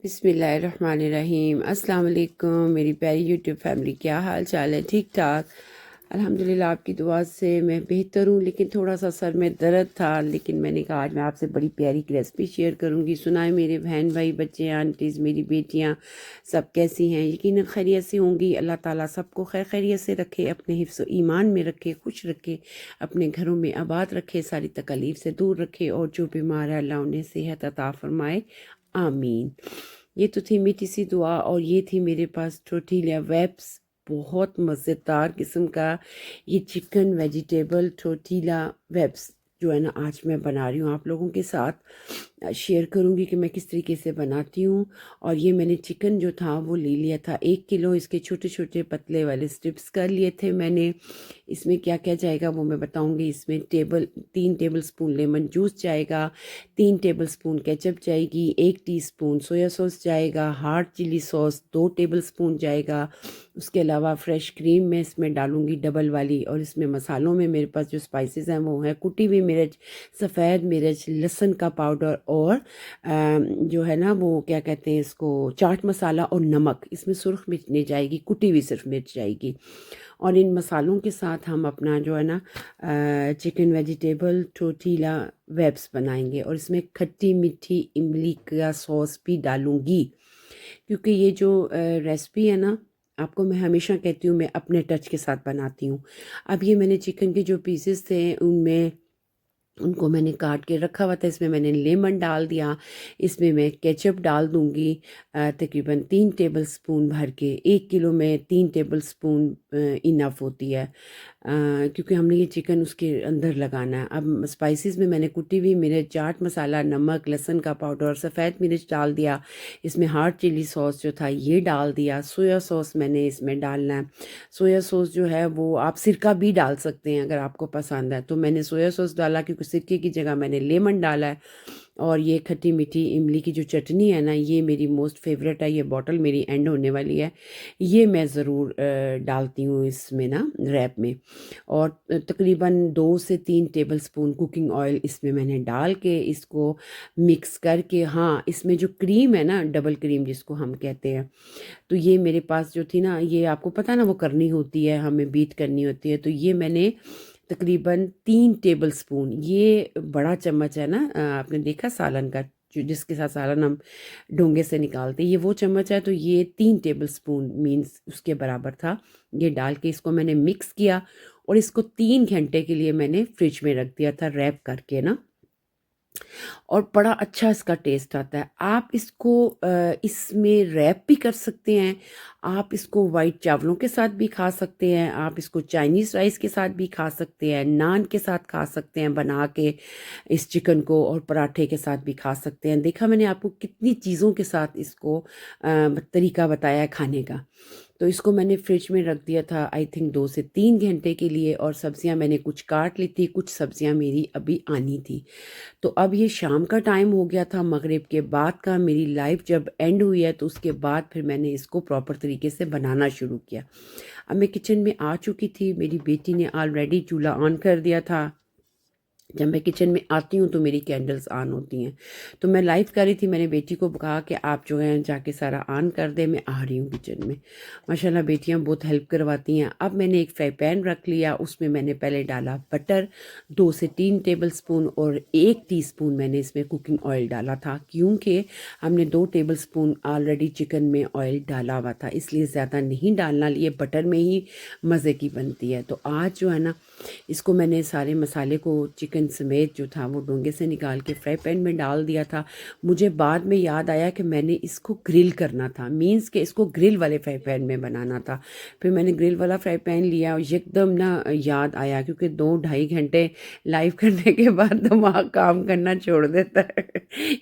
बिस्मिल्लाहिर्रहमानिर्रहीम। अस्सलाम वालेकुम मेरी प्यारी यूट्यूब फैमिली, क्या हाल चाल है? ठीक ठाक अल्हम्दुलिल्लाह। आपकी दुआ से मैं बेहतर हूँ, लेकिन थोड़ा सा सर में दर्द था। लेकिन मैंने कहा आज मैं आपसे बड़ी प्यारी की रेसिपी शेयर करूँगी। सुनाए मेरे बहन भाई, बच्चे, आंटीज़, मेरी बेटियाँ सब कैसी हैं? यकीनन खैरियत से होंगी। अल्लाह ताला सबको खैर खैरियत से रखे, अपने हिफ्ज़ ईमान में रखे, खुश रखे, अपने घरों में आबाद रखे, सारी तकलीफ़ से दूर रखे, और जो बीमार है अल्लाह उन्हें सेहत अता फरमाए, आमीन। ये तो थी मीठी सी दुआ, और ये थी मेरे पास टोर्टिलिया वेब्स, बहुत मज़ेदार किस्म का ये चिकन वेजिटेबल टोर्टिला वेब्स जो है ना, आज मैं बना रही हूँ आप लोगों के साथ शेयर करूँगी कि मैं किस तरीके से बनाती हूँ। और ये मैंने चिकन जो था वो ले लिया था 1 किलो। इसके छोटे छोटे पतले वाले स्ट्रिप्स कर लिए थे मैंने। इसमें क्या क्या जाएगा वो मैं बताऊंगी। इसमें 3 टेबल स्पून लेमन जूस जाएगा, 3 टेबल स्पून केचप जाएगी, 1 टीस्पून सोया सॉस जाएगा, hard chilli sauce 2 tablespoon जाएगा। उसके अलावा फ्रेश क्रीम मैं इसमें डालूंगी डबल वाली। और इसमें मसालों में मेरे पास जो स्पाइसेस हैं वो हैं कुटी हुई मिर्च, सफ़ेद मिर्च, लहसुन का पाउडर, और जो है ना वो क्या कहते हैं इसको, चाट मसाला और नमक। इसमें सुर्ख मिर्च नहीं जाएगी, कुटी हुई सिर्फ मिर्च जाएगी। और इन मसालों के साथ हम अपना जो है ना चिकन वेजिटेबल टोर्टिला वेब्स बनाएंगे। और इसमें खट्टी मीठी इमली का सॉस भी डालूंगी, क्योंकि ये जो रेसिपी है ना, आपको मैं हमेशा कहती हूँ मैं अपने टच के साथ बनाती हूँ। अब ये मैंने चिकन के जो पीसेस थे उनमें उनको मैंने काट के रखा हुआ था। इसमें मैंने लेमन डाल दिया। इसमें मैं केचप डाल दूँगी तकरीबन 3 टेबल स्पून भर के। 1 किलो में 3 टेबल स्पून इनफ होती है, क्योंकि हमने ये चिकन उसके अंदर लगाना है। अब स्पाइसेस में मैंने कुटी हुई मिर्च, चाट मसाला, नमक, लहसुन का पाउडर और सफ़ेद मिर्च डाल दिया। इसमें हार्ड चिली सॉस जो था ये डाल दिया। सोया सॉस मैंने इसमें डालना है। सोया सॉस जो है वो आप सिरका भी डाल सकते हैं अगर आपको पसंद है। तो मैंने सोया सॉस डाला क्योंकि सिरके की जगह मैंने लेमन डाला है। और ये खट्टी मीठी इमली की जो चटनी है ना, ये मेरी मोस्ट फेवरेट है। ये बॉटल मेरी एंड होने वाली है, ये मैं ज़रूर डालती हूँ इसमें ना रैप में। और तकरीबन 2 से 3 टेबल स्पून कुकिंग ऑयल इसमें मैंने डाल के इसको मिक्स करके, हाँ इसमें जो क्रीम है ना, डबल क्रीम जिसको हम कहते हैं, तो ये मेरे पास जो थी ना, ये आपको पता ना वो करनी होती है, हमें बीट करनी होती है। तो ये मैंने तकरीबन 3 टेबल स्पून, ये बड़ा चम्मच है ना, आपने देखा सालन का जो जिसके साथ सालन हम डोंगे से निकालते हैं, ये वो चम्मच है। तो ये 3 टेबल स्पून मीन्स उसके बराबर था। ये डाल के इसको मैंने मिक्स किया, और इसको 3 घंटे के लिए मैंने फ्रिज में रख दिया था रैप करके ना। और बड़ा अच्छा इसका टेस्ट आता है। आप इसको इसमें रैप भी कर सकते हैं। आप इसको वाइट चावलों के साथ भी खा सकते हैं, आप इसको चाइनीज़ राइस के साथ भी खा सकते हैं, नान के साथ खा सकते हैं बना के इस चिकन को, और पराठे के साथ भी खा सकते हैं। देखा मैंने आपको कितनी चीज़ों के साथ इसको तरीका बताया है खाने का। तो इसको मैंने फ्रिज में रख दिया था आई थिंक 2 से 3 घंटे के लिए। और सब्जियां मैंने कुछ काट ली थी, कुछ सब्जियां मेरी अभी आनी थी। तो अब ये शाम का टाइम हो गया था, मगरिब के बाद का। मेरी लाइफ जब एंड हुई है तो उसके बाद फिर मैंने इसको प्रॉपर तरीके से बनाना शुरू किया। अब मैं किचन में आ चुकी थी, मेरी बेटी ने ऑलरेडी चूल्हा ऑन कर दिया था। जब मैं किचन में आती हूँ तो मेरी कैंडल्स ऑन होती हैं। तो मैं लाइव कर रही थी, मैंने बेटी को कहा कि आप जो है जाके सारा ऑन कर दे, मैं आ रही हूँ किचन में। माशाल्लाह बेटियाँ बहुत हेल्प करवाती हैं। अब मैंने एक फ्राई पैन रख लिया, उसमें मैंने पहले डाला बटर 2 से 3 टेबल स्पून, और 1 टीस्पून मैंने इसमें कुकिंग ऑयल डाला था, क्योंकि हमने 2 टेबल स्पून ऑलरेडी चिकन में ऑयल डाला हुआ था, इसलिए ज़्यादा नहीं डालना। ये बटर में ही मज़े की बनती है। तो आज जो है ना, इसको मैंने सारे मसाले को चिकन समेत जो था वो डोंगे से निकाल के फ्राई पैन में डाल दिया था। मुझे बाद में याद आया कि मैंने इसको ग्रिल करना था, मींस कि इसको ग्रिल वाले फ्राई पैन में बनाना था। फिर मैंने ग्रिल वाला फ्राई पैन लिया, और एकदम ना याद आया, क्योंकि 2-2.5 घंटे लाइव करने के बाद दिमाग काम करना छोड़ देता है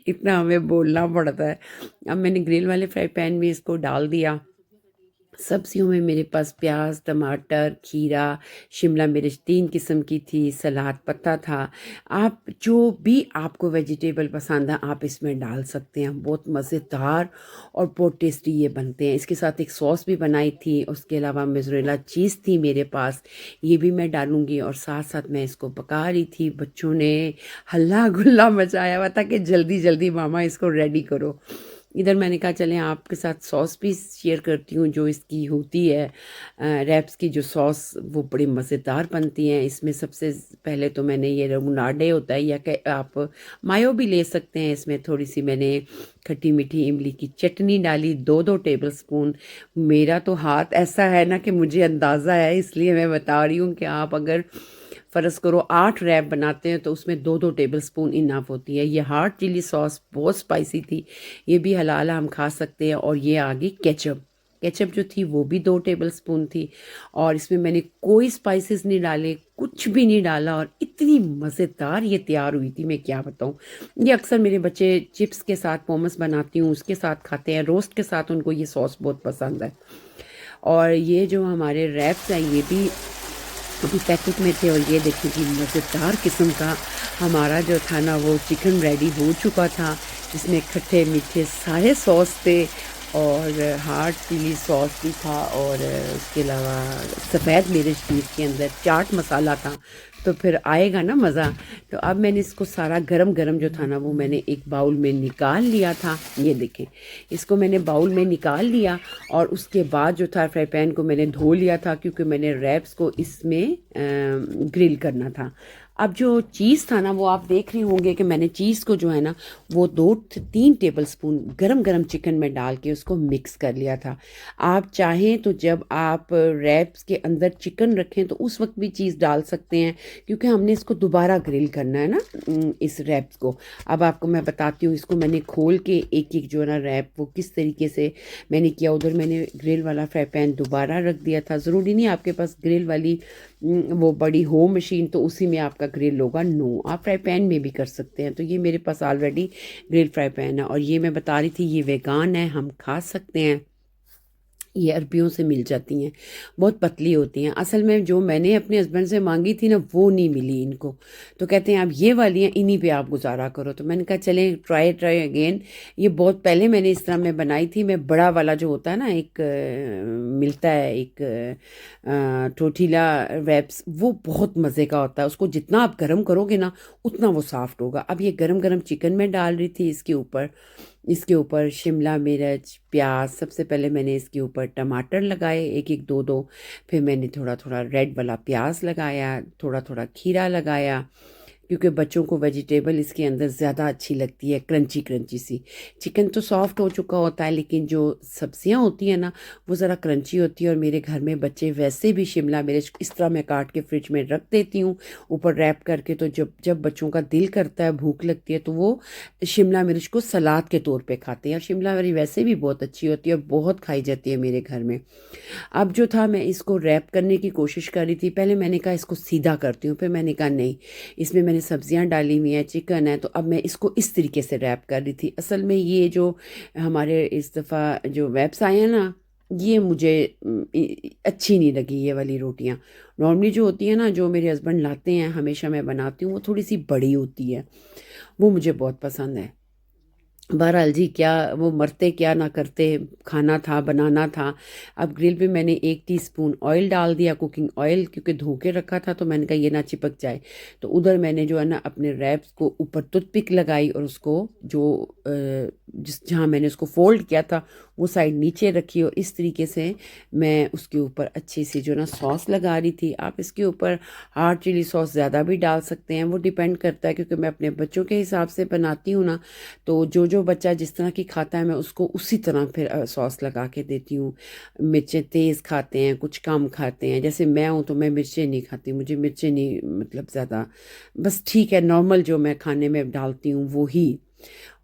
इतना हमें बोलना पड़ता है। अब मैंने ग्रिल वाले फ्राई पैन में इसको डाल दिया। सब्जियों में मेरे पास प्याज, टमाटर, खीरा, शिमला मिर्च 3 किस्म की थी, सलाद पत्ता था। आप जो भी आपको वेजिटेबल पसंद है आप इसमें डाल सकते हैं। बहुत मज़ेदार और बहुत टेस्टी ये बनते हैं। इसके साथ एक सॉस भी बनाई थी, उसके अलावा मोज़रेला चीज़ थी मेरे पास, ये भी मैं डालूँगी। और साथ साथ मैं इसको पका रही थी। बच्चों ने हल्ला गुल्ला मचाया हुआ था कि जल्दी जल्दी मामा इसको रेडी करो। इधर मैंने कहा चलें आपके साथ सॉस भी शेयर करती हूँ जो इसकी होती है। रैप्स की जो सॉस वो बड़ी मज़ेदार बनती हैं। इसमें सबसे पहले तो मैंने ये रमुनाडे होता है, या कि आप मायो भी ले सकते हैं। इसमें थोड़ी सी मैंने खट्टी मीठी इमली की चटनी डाली, 2-2 टेबलस्पून। मेरा तो हाथ ऐसा है ना कि मुझे अंदाज़ा है, इसलिए मैं बता रही हूँ कि आप अगर फ़र्ज़ करो 8 रैप बनाते हैं तो उसमें 2-2 टेबलस्पून इनफ होती है। ये हार्ड चिली सॉस बहुत स्पाइसी थी, ये भी हलाल है, हम खा सकते हैं। और ये आ गई केचप। केचप जो थी वो भी 2 टेबलस्पून थी, और इसमें मैंने कोई स्पाइसेस नहीं डाले, कुछ भी नहीं डाला, और इतनी मज़ेदार ये तैयार हुई थी, मैं क्या बताऊँ। ये अक्सर मेरे बच्चे चिप्स के साथ मोमोस बनाती हूँ उसके साथ खाते हैं, रोस्ट के साथ उनको ये सॉस बहुत पसंद है। और ये जो हमारे रैप्स हैं ये भी अभी पैकेट में थे, और ये देखिए कि मज़ेदार किस्म का हमारा जो था ना वो चिकन रेडी हो चुका था, जिसमें खट्टे मीठे सारे सॉस थे, और हार्ड चिली सॉस भी था, और उसके अलावा सफ़ेद मिर्च थी, इसके अंदर चाट मसाला था। तो फिर आएगा ना मज़ा। तो अब मैंने इसको सारा गरम गरम जो था ना वो मैंने एक बाउल में निकाल लिया था। ये देखें, इसको मैंने बाउल में निकाल लिया, और उसके बाद जो था फ्राई पैन को मैंने धो लिया था, क्योंकि मैंने रैप्स को इसमें ग्रिल करना था। अब जो चीज़ था ना वो आप देख रहे होंगे कि मैंने चीज़ को जो है ना वो 2-3 टेबलस्पून गरम गरम चिकन में डाल के उसको मिक्स कर लिया था। आप चाहें तो जब आप रैप्स के अंदर चिकन रखें तो उस वक्त भी चीज़ डाल सकते हैं, क्योंकि हमने इसको दोबारा ग्रिल करना है ना इस रैप्स को। अब आपको मैं बताती हूँ, इसको मैंने खोल के एक एक जो है ना रैप वो किस तरीके से मैंने किया। उधर मैंने ग्रिल वाला फ्राई पैन दोबारा रख दिया था। ज़रूरी नहीं आपके पास ग्रिल वाली वो बड़ी हो मशीन तो उसी में आपका ग्रिल होगा, नो, आप फ्राई पैन में भी कर सकते हैं। तो ये मेरे पास ऑलरेडी ग्रिल फ्राई पैन है, और ये मैं बता रही थी ये वेगान है, हम खा सकते हैं। ये अरबियों से मिल जाती हैं, बहुत पतली होती हैं। असल में जो मैंने अपने हस्बैंड से मांगी थी ना वो नहीं मिली इनको, तो कहते हैं आप ये वाली हैं, इन्हीं पे आप गुजारा करो। तो मैंने कहा चलें ट्राई अगेन। ये बहुत पहले मैंने इस तरह में बनाई थी। मैं बड़ा वाला जो होता है ना एक मिलता है एक टोटीला रैप्स, वो बहुत मज़े का होता है। उसको जितना आप गर्म करोगे ना उतना वो सॉफ्ट होगा। अब ये गरम गरम चिकन में डाल रही थी, इसके ऊपर शिमला मिर्च, प्याज, सबसे पहले मैंने इसके ऊपर टमाटर लगाए एक एक दो दो, फिर मैंने थोड़ा थोड़ा रेड वाला प्याज लगाया, थोड़ा थोड़ा खीरा लगाया, क्योंकि बच्चों को वेजिटेबल इसके अंदर ज़्यादा अच्छी लगती है, क्रंची क्रंची सी। चिकन तो सॉफ्ट हो चुका होता है, लेकिन जो सब्जियां होती हैं ना वो ज़रा क्रंची होती है। और मेरे घर में बच्चे वैसे भी शिमला मिर्च इस तरह मैं काट के फ्रिज में रख देती हूँ ऊपर रैप करके, तो जब जब बच्चों का दिल करता है, भूख लगती है, तो वो शिमला मिर्च को सलाद के तौर पर खाते हैं। और शिमला मिर्च वैसे भी बहुत अच्छी होती है और बहुत खाई जाती है मेरे घर में। अब जो था मैं इसको रैप करने की कोशिश कर रही थी। पहले मैंने कहा इसको सीधा करती हूँ, फिर मैंने कहा नहीं, इसमें मैंने सब्जियां डाली हुई हैं, चिकन है, तो अब मैं इसको इस तरीके से रैप कर रही थी। असल में ये जो हमारे इस दफ़ा जो वेब्स आए हैं ना, ये मुझे अच्छी नहीं लगी ये वाली रोटियां। नॉर्मली जो होती है ना जो मेरे हस्बैंड लाते हैं हमेशा मैं बनाती हूँ, वो थोड़ी सी बड़ी होती है, वो मुझे बहुत पसंद है। बहरहाल जी, क्या वो मरते क्या ना करते, खाना था, बनाना था। अब ग्रिल पे मैंने 1 टीस्पून ऑयल डाल दिया, कुकिंग ऑयल, क्योंकि धो के रखा था तो मैंने कहा ये ना चिपक जाए। तो उधर मैंने जो है ना अपने रैप्स को ऊपर टूथपिक लगाई, और उसको जो जिस जहाँ मैंने उसको फोल्ड किया था वो साइड नीचे रखी, और इस तरीके से मैं उसके ऊपर अच्छी सी जो ना सॉस लगा रही थी। आप इसके ऊपर हार्ड चिली सॉस ज़्यादा भी डाल सकते हैं, वो डिपेंड करता है, क्योंकि मैं अपने बच्चों के हिसाब से बनाती हूँ ना, तो जो जो बच्चा जिस तरह की खाता है मैं उसको उसी तरह फिर सॉस लगा के देती हूँ। मिर्चें तेज़ खाते हैं, कुछ कम खाते हैं। जैसे मैं हूँ तो मैं मिर्चें नहीं खाती, मुझे मिर्चें नहीं मतलब ज़्यादा, बस ठीक है, नॉर्मल जो मैं खाने में डालती हूँ वो ही।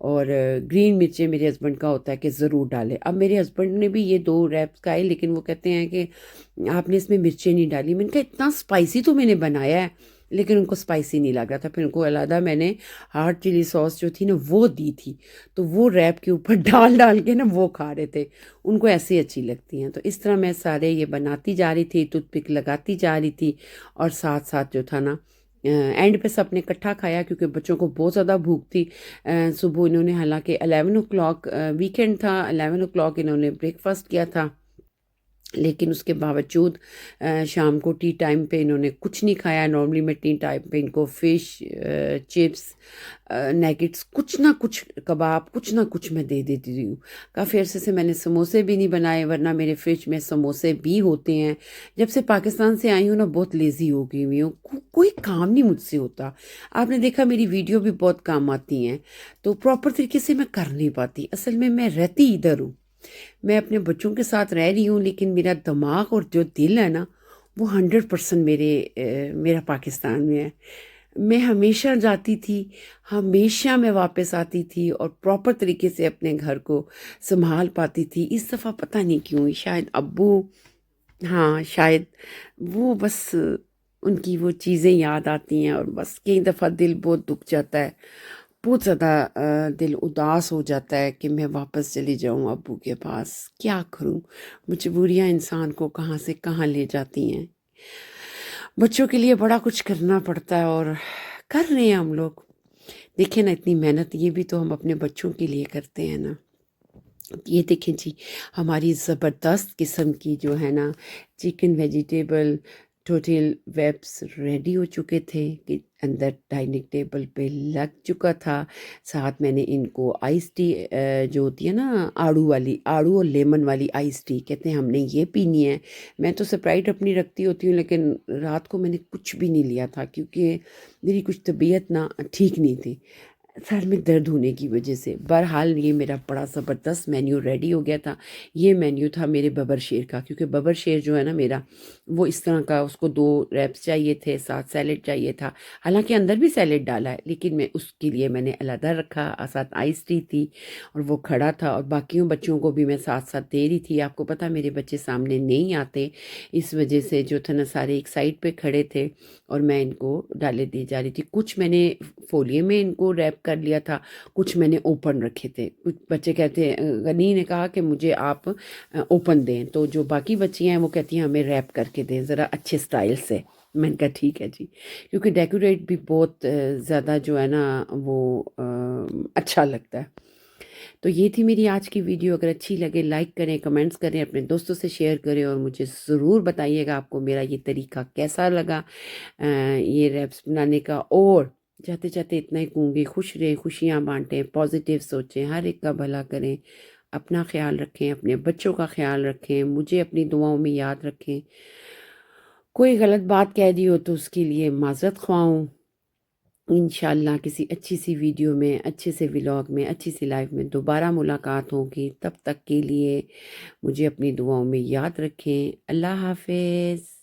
और ग्रीन मिर्चें मेरे हस्बैंड का होता है कि ज़रूर डालें। अब मेरे हस्बैंड ने भी ये 2 रैप्स खाए, लेकिन वो कहते हैं कि आपने इसमें मिर्चें नहीं डाली। मैंने कहा इतना स्पाइसी तो मैंने बनाया है, लेकिन उनको स्पाइसी नहीं लग रहा था। फिर उनको अलहदा मैंने हार्ड चिली सॉस जो थी ना वो दी थी, तो वो रैप के ऊपर डाल डाल के ना वो खा रहे थे, उनको ऐसी अच्छी लगती हैं। तो इस तरह मैं सारे ये बनाती जा रही थी, टूथपिक लगाती जा रही थी, और साथ साथ जो था ना एंड पे सबने इकट्ठा खाया, क्योंकि बच्चों को बहुत ज़्यादा भूख थी। सुबह इन्होंने, हालांकि 11 o'clock वीकेंड था, 11 o'clock इन्होंने ब्रेकफास्ट किया था, लेकिन उसके बावजूद शाम को टी टाइम पे इन्होंने कुछ नहीं खाया। नॉर्मली मैं टी टाइम पे इनको फ़िश, चिप्स, नैगेट्स, कुछ ना कुछ कबाब, कुछ ना कुछ मैं दे देती हूँ। काफ़ी अरसे से मैंने समोसे भी नहीं बनाए, वरना मेरे फ्रिज में समोसे भी होते हैं। जब से पाकिस्तान से आई हूँ ना, बहुत लेज़ी हो गई हुई हूँ, कोई काम नहीं मुझसे होता। आपने देखा मेरी वीडियो भी बहुत काम आती हैं, तो प्रॉपर तरीके से मैं कर नहीं पाती। असल में मैं रहती इधर हूँ, मैं अपने बच्चों के साथ रह रही हूँ, लेकिन मेरा दिमाग और जो दिल है ना, वो 100% मेरा पाकिस्तान में है। मैं हमेशा जाती थी, हमेशा मैं वापस आती थी और प्रॉपर तरीके से अपने घर को संभाल पाती थी। इस दफ़ा पता नहीं क्यों, शायद अब्बू, हाँ शायद वो बस उनकी वो चीज़ें याद आती हैं और बस कई दफ़ा दिल बहुत दुख जाता है, बहुत ज़्यादा दिल उदास हो जाता है कि मैं वापस चली जाऊं अब्बू के पास। क्या करूं, मजबूरियां इंसान को कहाँ से कहाँ ले जाती हैं। बच्चों के लिए बड़ा कुछ करना पड़ता है और कर रहे हैं हम लोग। देखिए ना, इतनी मेहनत ये भी तो हम अपने बच्चों के लिए करते हैं ना। ये देखें जी, हमारी ज़बरदस्त किस्म की जो है ना चिकन वेजिटेबल टोटल वेब्स रेडी हो चुके थे कि अंदर डाइनिंग टेबल पे लग चुका था। साथ मैंने इनको आइस टी जो होती है ना, आड़ू वाली, आड़ू और लेमन वाली आइस टी कहते हैं, हमने ये पीनी है। मैं तो स्प्राइट अपनी रखती होती हूँ, लेकिन रात को मैंने कुछ भी नहीं लिया था क्योंकि मेरी कुछ तबीयत ना ठीक नहीं थी, सर में दर्द होने की वजह से। बहरहाल ये मेरा बड़ा ज़बरदस्त मेन्यू रेडी हो गया था। ये मेन्यू था मेरे बबर शेर का, क्योंकि बबर शेर जो है ना मेरा, वो इस तरह का, उसको 2 रैप्स चाहिए थे, साथ सैलेड चाहिए था। हालांकि अंदर भी सैलेड डाला है, लेकिन मैं उसके लिए मैंने अलहदा रखा, साथ आइस टी थी और वो खड़ा था और बाकियों बच्चों को भी मैं साथ साथ दे रही थी। आपको पता मेरे बच्चे सामने नहीं आते, इस वजह से जो थे ना सारे एक साइड पे खड़े थे और मैं इनको डाले दी जा रही थी। कुछ मैंने फोलिए में इनको रैप कर लिया था, कुछ मैंने ओपन रखे थे। कुछ बच्चे कहते हैं, गनी ने कहा कि मुझे आप ओपन दें, तो जो बाकी बच्चियाँ हैं वो कहती हैं हमें रैप करके दें ज़रा अच्छे स्टाइल से। मैंने कहा ठीक है जी, क्योंकि डेकोरेट भी बहुत ज़्यादा जो है ना वो अच्छा लगता है। तो ये थी मेरी आज की वीडियो। अगर अच्छी लगे लाइक करें, कमेंट्स करें, अपने दोस्तों से शेयर करें और मुझे ज़रूर बताइएगा आपको मेरा ये तरीका कैसा लगा ये रैप्स बनाने का। और जाते जाते इतना ही कहूँगी, खुश रहें, खुशियाँ बांटें, पॉजिटिव सोचें, हर एक का भला करें, अपना ख्याल रखें, अपने बच्चों का ख्याल रखें, मुझे अपनी दुआओं में याद रखें। कोई गलत बात कह दी हो तो उसके लिए माज़रत ख्वाह हूँ। इंशाल्लाह किसी अच्छी सी वीडियो में, अच्छे से व्लॉग में, अच्छी सी लाइफ में दोबारा मुलाकात होगी। तब तक के लिए मुझे अपनी दुआओं में याद रखें। अल्लाह हाफ़िज़।